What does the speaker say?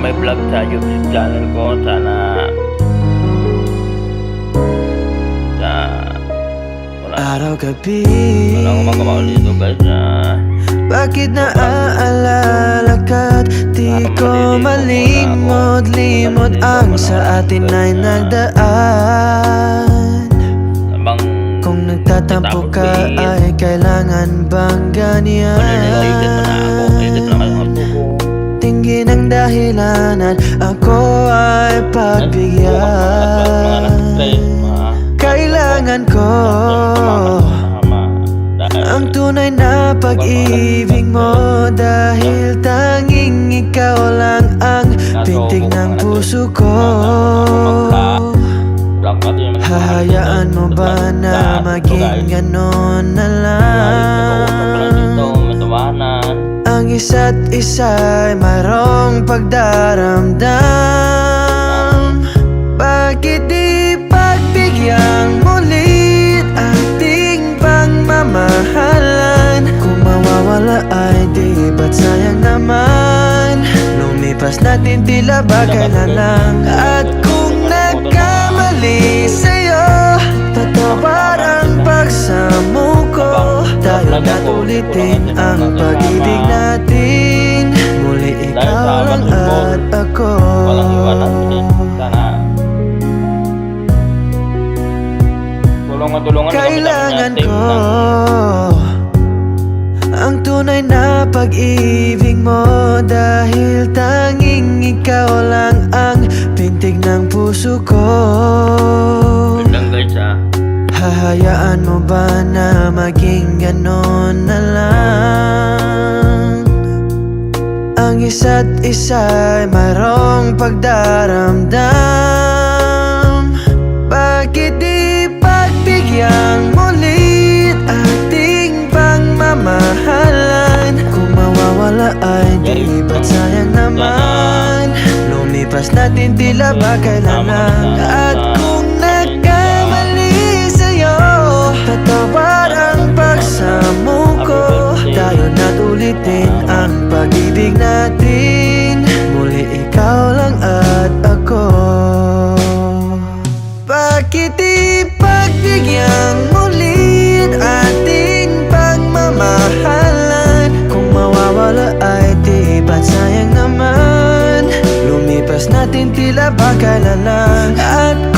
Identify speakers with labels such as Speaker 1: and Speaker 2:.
Speaker 1: may vlog sa YouTube channel ko. Sana
Speaker 2: araw-gabi
Speaker 1: walang magawa dito guys.
Speaker 2: Bakit naaalala ka't di ko malimot-limot ang sa atin ay nagdaan. Kung nagtatampo ka ay kailangan bang ganyan? Tingin ang dahilanan, ako ay pagbigyan. Kailangan ko ang tunay na pag-ibig mo, dahil tanging ikaw lang ang pintig ng puso ko. Hahayaan mo ba na maging ganon na lang? Ang isa't isa'y mayroong pagdaramdam. Bakit di pagbigyang mulit ating pagmamahalan? Kung mawawala ay di ba't sayang naman? Lumipas natin tila ba kailan lang? At kung nagkamali sa'yo, tatapat ang pagsamo ko. Tayo na't ulitin ang pag-ibig natin. Muli ikaw lang at ako. Kailangan ko ang tunay na pag-ibig mo, dahil tanging ikaw lang ang pintig ng puso ko. Hahayaan mo ba na maging ganon na lang? Ang isa't isa'y mayroong pagdaramdam. Bakit di pagbigyang mulit ating pagmamahalan? Kung mawawala ay di ba't sayang naman? Lumipas natin tila ba kailan lang? At kung nagkamali sa'yo, tatapat ang pagsamo ko. Tayo na't ulitin ang pag-ibig natin. Muli ikaw lang at ako. Bakit di pagbigyang mulit ating pagmamahalan? Kung mawawala ay di ba't sayang naman? Lumipas natin tila ba kailan lang? At